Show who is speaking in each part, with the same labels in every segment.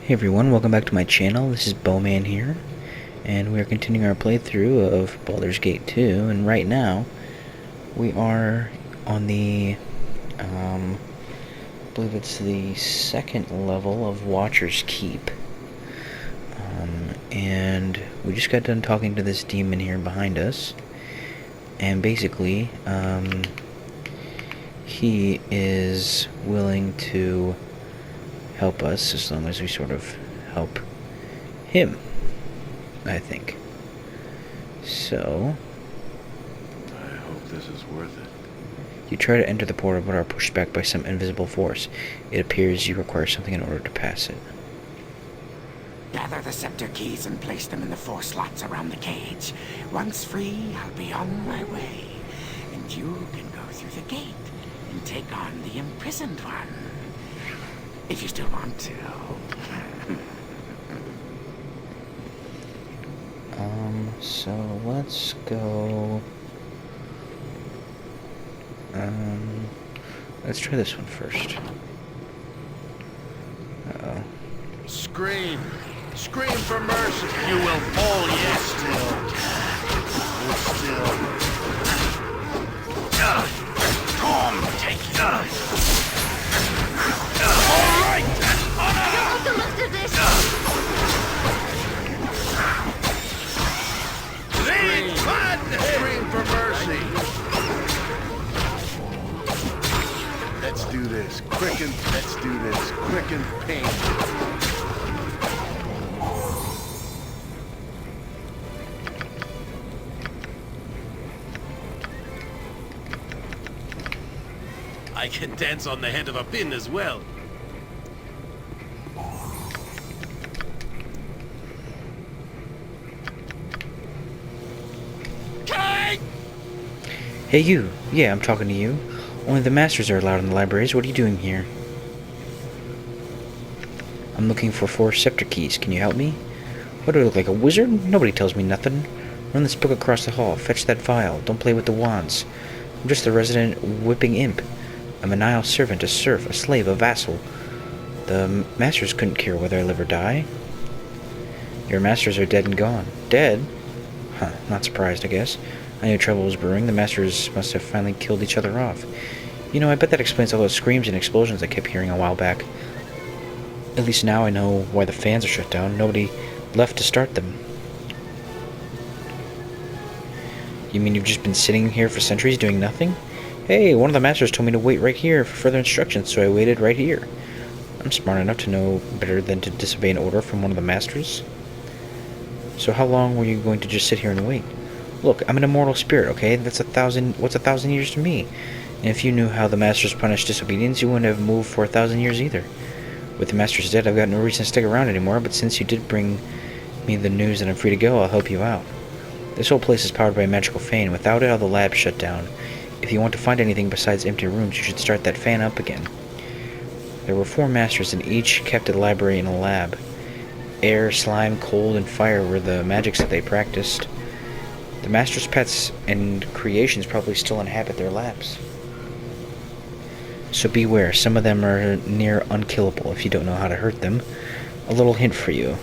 Speaker 1: Hey everyone, welcome back to my channel. This is Bowman here, and we are continuing our playthrough of Baldur's Gate 2, and right now we are on the, I believe it's the second level of Watcher's Keep. And we just got done talking to this demon here behind us, and basically, he is willing to help us as long as we sort of help him, I think. So,
Speaker 2: I hope this is worth it.
Speaker 1: you try to enter the portal but are pushed back by some invisible force. It appears you require something in order to pass it.
Speaker 3: Gather the scepter keys and place them in the 4 slots around the cage. Once free, I'll be on my way. And you can go through the gate and take on the imprisoned one. If you still want to.
Speaker 1: So let's go... let's try this one first. Uh-oh.
Speaker 2: Scream! Scream for mercy! You will fall, yes, still. Tom, take it! All right!
Speaker 4: Get the rest of this!
Speaker 2: Scream for mercy! Let's do this. Quicken. Let's do this. Quicken pain.
Speaker 5: I can dance on the head of a pin as well.
Speaker 3: Kate!
Speaker 1: Hey you! Yeah, I'm talking to you. Only the masters are allowed in the libraries. What are you doing here? I'm looking for 4 scepter keys. Can you help me? What do I look like, a wizard? Nobody tells me nothing. Run this book across the hall. Fetch that vial. Don't play with the wands. I'm just a resident whipping imp. A menial servant, a serf, a slave, a vassal. The masters couldn't care whether I live or die. Your masters are dead and gone. Dead? Huh, not surprised, I guess. I knew trouble was brewing. The masters must have finally killed each other off. You know, I bet that explains all those screams and explosions I kept hearing a while back. At least now I know why the fans are shut down. Nobody left to start them. You mean you've just been sitting here for centuries doing nothing? Hey, one of the masters told me to wait right here for further instructions, so I waited right here. I'm smart enough to know better than to disobey an order from one of the masters. So how long were you going to just sit here and wait? Look, I'm an immortal spirit, okay? What's 1,000 years to me? And if you knew how the masters punish disobedience, you wouldn't have moved for 1,000 years either. With the masters dead, I've got no reason to stick around anymore, but since you did bring me the news that I'm free to go, I'll help you out. This whole place is powered by a magical fan. Without it, all the labs shut down. If you want to find anything besides empty rooms, you should start that fan up again. There were 4 masters, and each kept a library and a lab. Air, slime, cold, and fire were the magics that they practiced. The masters' pets and creations probably still inhabit their labs. So beware, some of them are near unkillable if you don't know how to hurt them. A little hint for you.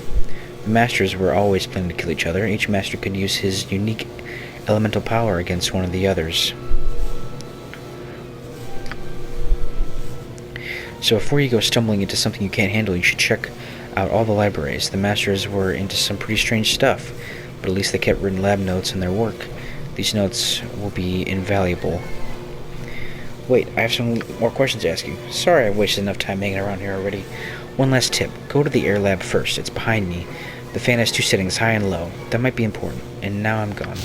Speaker 1: The masters were always planning to kill each other. Each master could use his unique elemental power against one of the others. So before you go stumbling into something you can't handle, you should check out all the libraries. The masters were into some pretty strange stuff, but at least they kept written lab notes in their work. These notes will be invaluable. Wait, I have some more questions to ask you. Sorry I wasted enough time hanging around here already. One last tip. Go to the air lab first. It's behind me. The fan has 2 settings, high and low. That might be important. And now I'm gone.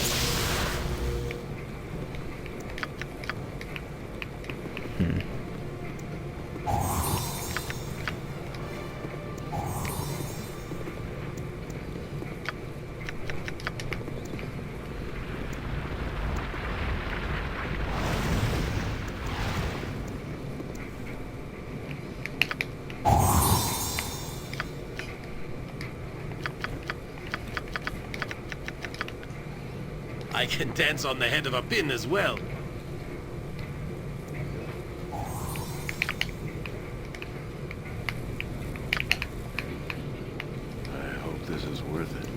Speaker 5: I can dance on the head of a pin as well.
Speaker 2: this is worth it.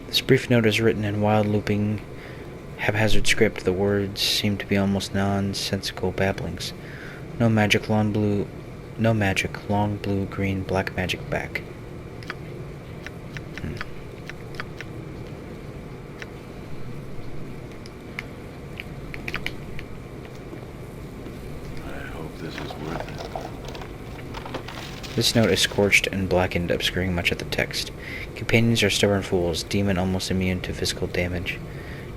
Speaker 1: This brief note is written in wild, looping, haphazard script. The words seem to be almost nonsensical babblings. No magic, long blue, green, black magic back.
Speaker 2: I hope this is worth it.
Speaker 1: This note is scorched and blackened, obscuring much of the text. Companions are stubborn fools. Demon almost immune to physical damage.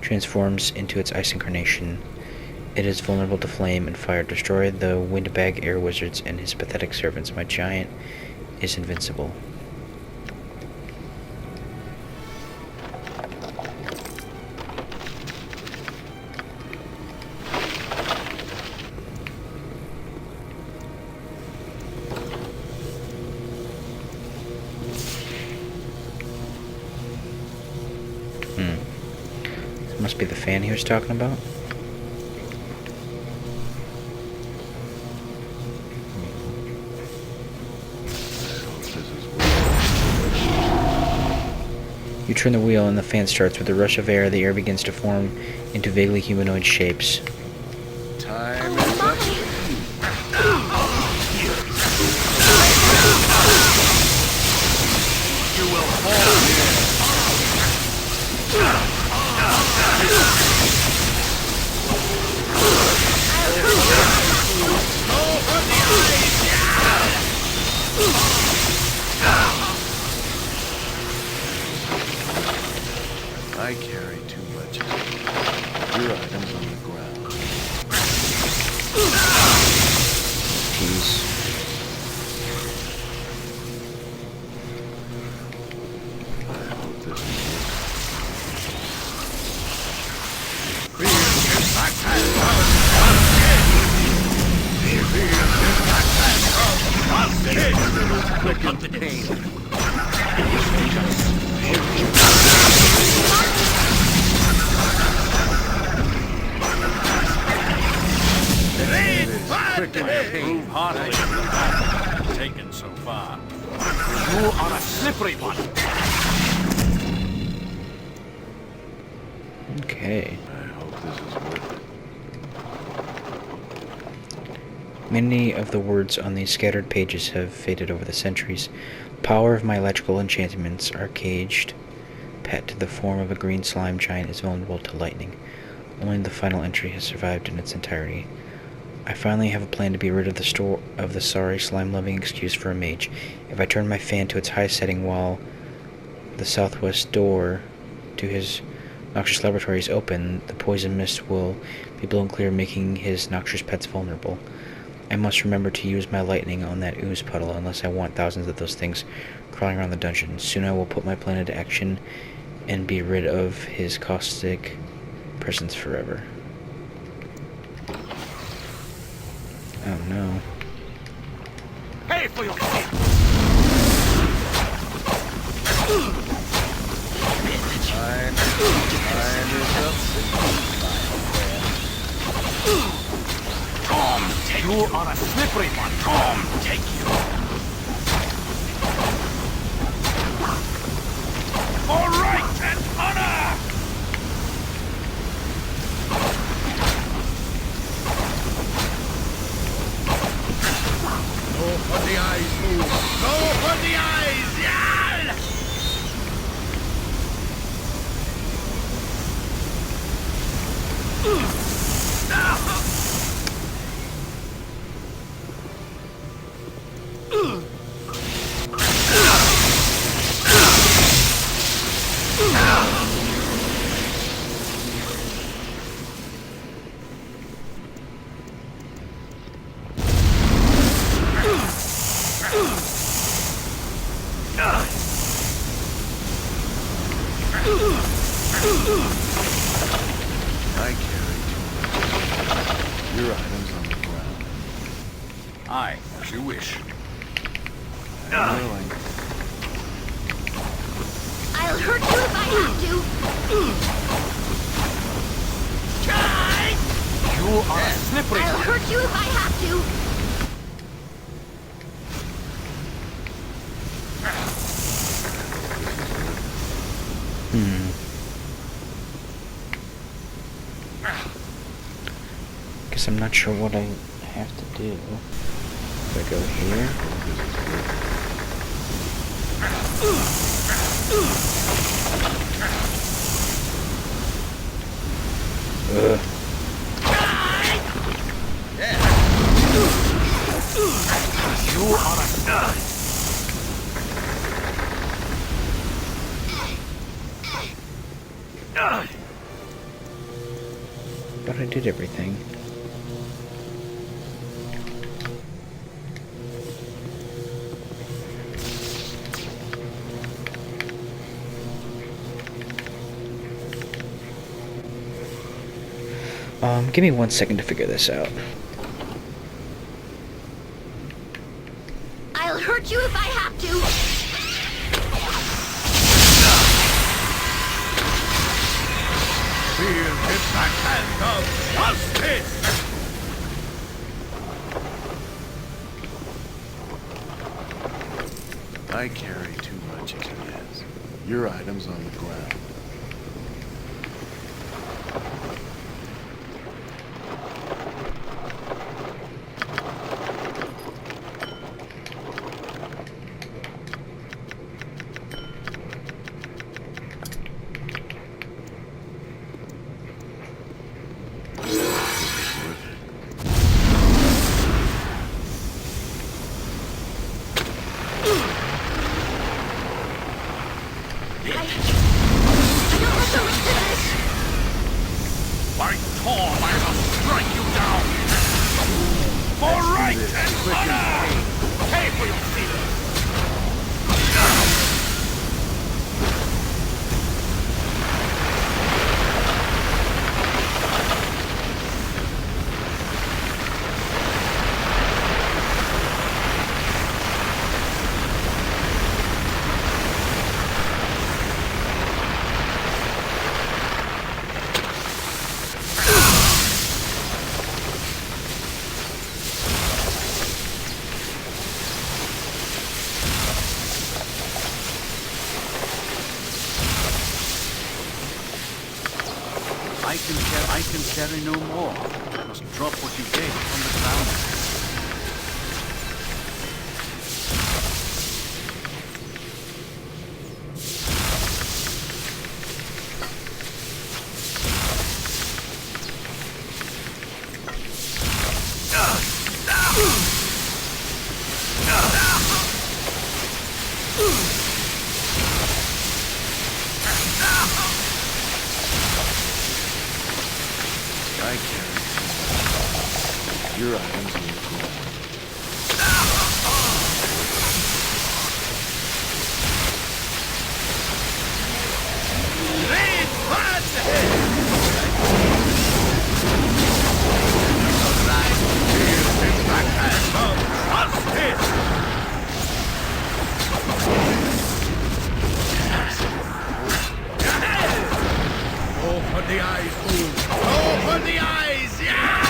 Speaker 1: Transforms into its ice incarnation. It is vulnerable to flame and fire. Destroy the windbag air wizards and his pathetic servants. My giant is invincible. This must be the fan he was talking about. You turn the wheel and the fan starts. With a rush of air, the air begins to form into vaguely humanoid shapes.
Speaker 2: Time is up.
Speaker 5: You will fall here.
Speaker 2: I carry too much. Your items on the ground.
Speaker 1: Jeez.
Speaker 2: I hope this is worth
Speaker 5: Click up the pain. Prove heartily the path taken so far. You are a slippery one.
Speaker 1: Okay.
Speaker 2: I hope this is worth it.
Speaker 1: Many of the words on these scattered pages have faded over the centuries. Power of my electrical enchantments are caged. Pet, the form of a green slime giant, is vulnerable to lightning. Only the final entry has survived in its entirety. I finally have a plan to be rid of the sorry, slime-loving excuse for a mage. If I turn my fan to its highest setting while the southwest door to his noxious laboratory is open, the poison mist will be blown clear, making his noxious pets vulnerable. I must remember to use my lightning on that ooze puddle, unless I want thousands of those things crawling around the dungeon. Soon I will put my plan into action and be rid of his caustic presence forever. Oh no.
Speaker 5: Pay for your sin.
Speaker 2: Time is up.
Speaker 5: Tom, take you are a slippery one. Tom, take you. For right and honor! No for the eyes, move. No for the eyes, Yal! I carry too much. Your items on the ground. Aye, as you wish. I'm willing.
Speaker 4: I'll hurt you if I have to.
Speaker 5: You are a slippery.
Speaker 4: I'll hurt you if I have to.
Speaker 1: Guess I'm not sure what I have to do. If I go here. Ugh.
Speaker 5: You are a.
Speaker 1: But I did everything. Give me 1 second to figure this out.
Speaker 4: I'll hurt you if I have to.
Speaker 2: Feel the backhand of justice!
Speaker 5: I carry too much as it is. Your items on the ground.
Speaker 2: By Thor, I must strike you down! For right and honor! Pay for your fear!
Speaker 5: I can carry no more. Must drop what you gave on the ground. I carry your items on the ground.
Speaker 2: Lead one! Feel the backhand of justice! Open the eyes, fool! Open the eyes! Yeah!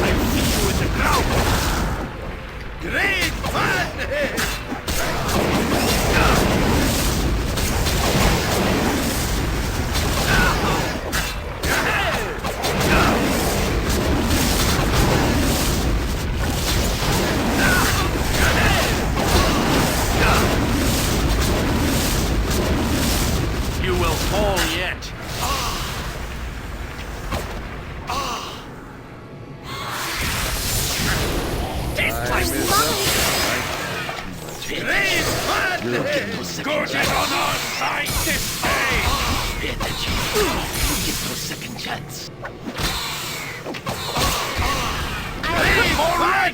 Speaker 2: I see you in the ground! Great fun! You will fall yet. Great fun! Good and on our side this day! Great fun!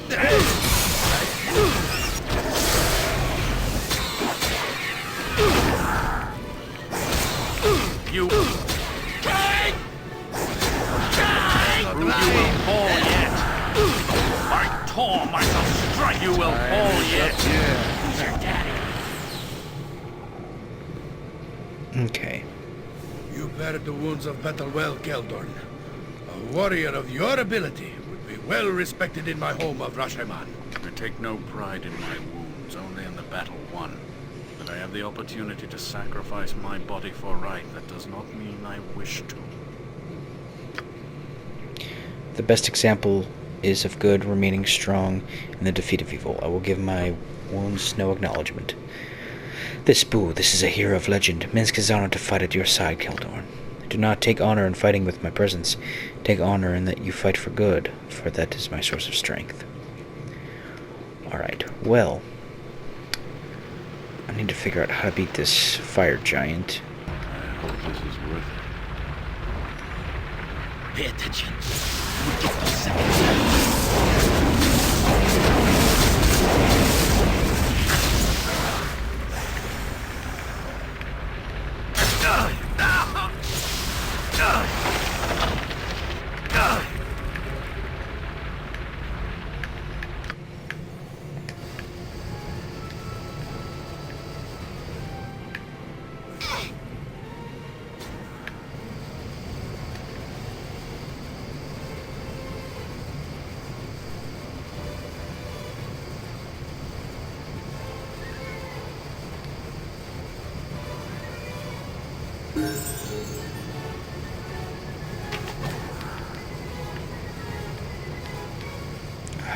Speaker 2: You will fall yet. By Tom, I shall strike. You will fall yet. Who's your daddy?
Speaker 1: Okay.
Speaker 6: You bared the wounds of battle well, Geldorn. A warrior of your ability would be well respected in my home of Rashomon.
Speaker 5: I take no pride in my wounds, only in the battle won. That I have the opportunity to sacrifice my body for right, that does not mean I wish to.
Speaker 1: The best example is of good remaining strong in the defeat of evil. I will give my wounds no acknowledgement. This is a hero of legend. Minsk is honored to fight at your side, Keldorn. Do not take honor in fighting with my presence. Take honor in that you fight for good, for that is my source of strength. Alright, well, I need to figure out how to beat this fire giant.
Speaker 5: I hope this is worth it.
Speaker 3: Pay attention. We get the second.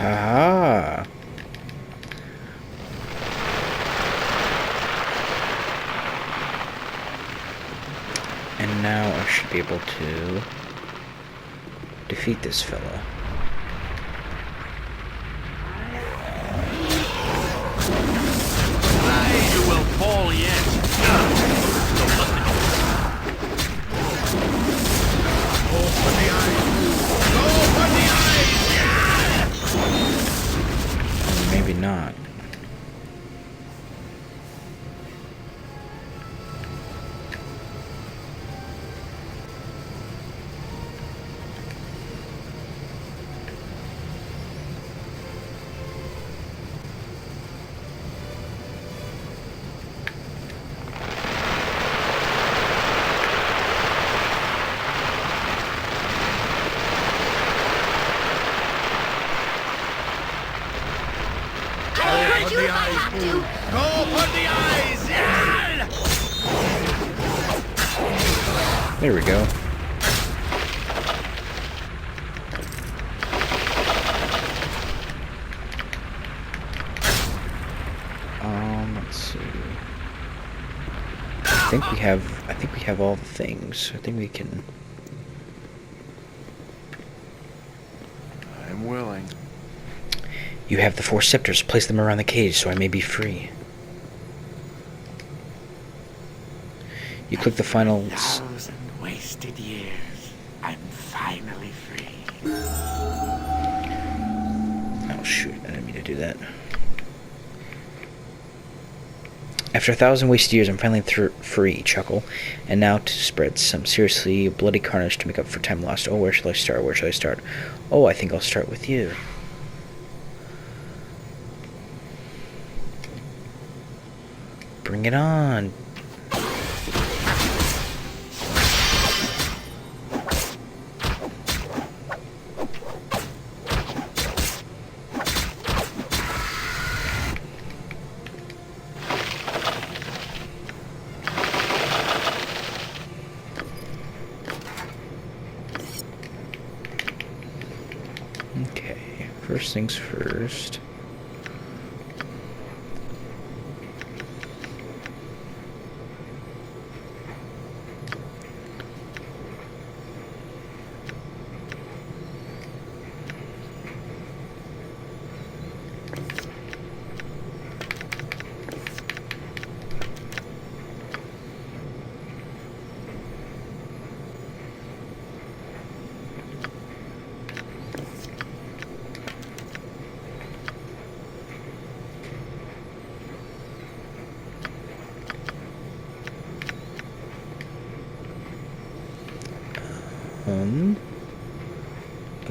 Speaker 1: Ah. And now I should be able to defeat this fella.
Speaker 2: You will fall yet.
Speaker 6: Open the eyes! Open the eyes!
Speaker 1: Maybe not.
Speaker 4: I'll hurt you if I have to.
Speaker 6: Go for the eyes! Yeah!
Speaker 1: There we go. Let's see. I think we have all the things. I think we can.
Speaker 5: I'm willing.
Speaker 1: You have the 4 scepters. Place them around the cage so I may be free. You click the final.
Speaker 3: 1,000 wasted years. I'm finally free.
Speaker 1: Oh shoot! I didn't mean to do that. After 1,000 wasted years, I'm finally free. Chuckle. And now to spread some seriously bloody carnage to make up for time lost. Oh, where shall I start? Where shall I start? Oh, I think I'll start with you. Bring it on. Okay, first things first.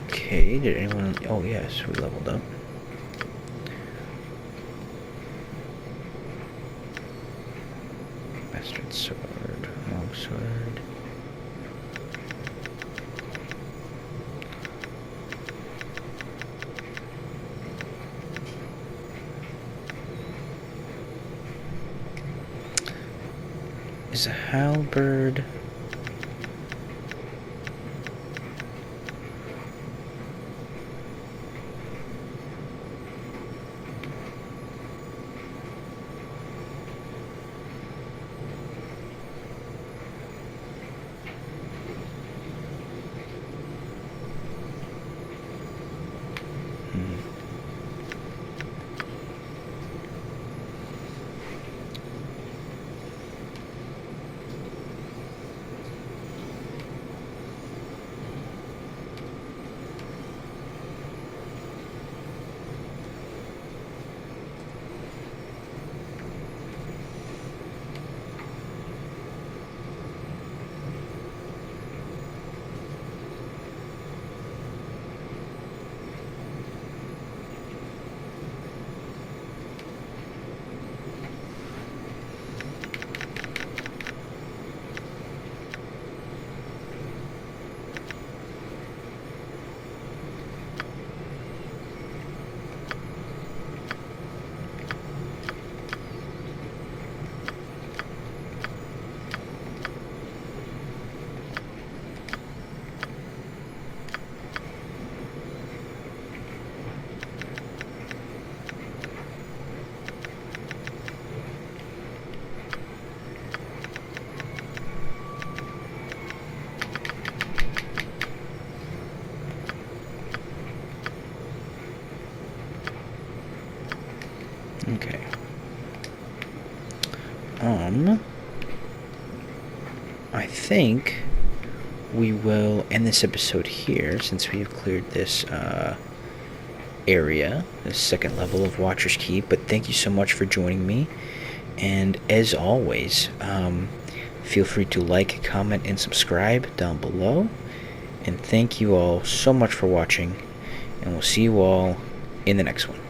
Speaker 1: Okay, did anyone... Oh, yes, we leveled up. Bastard sword, long sword. Is a halberd... Okay. I think we will end this episode here since we've cleared this area, the second level of Watcher's Keep. But thank you so much for joining me, and as always, feel free to like, comment, and subscribe down below. And thank you all so much for watching, and we'll see you all in the next one.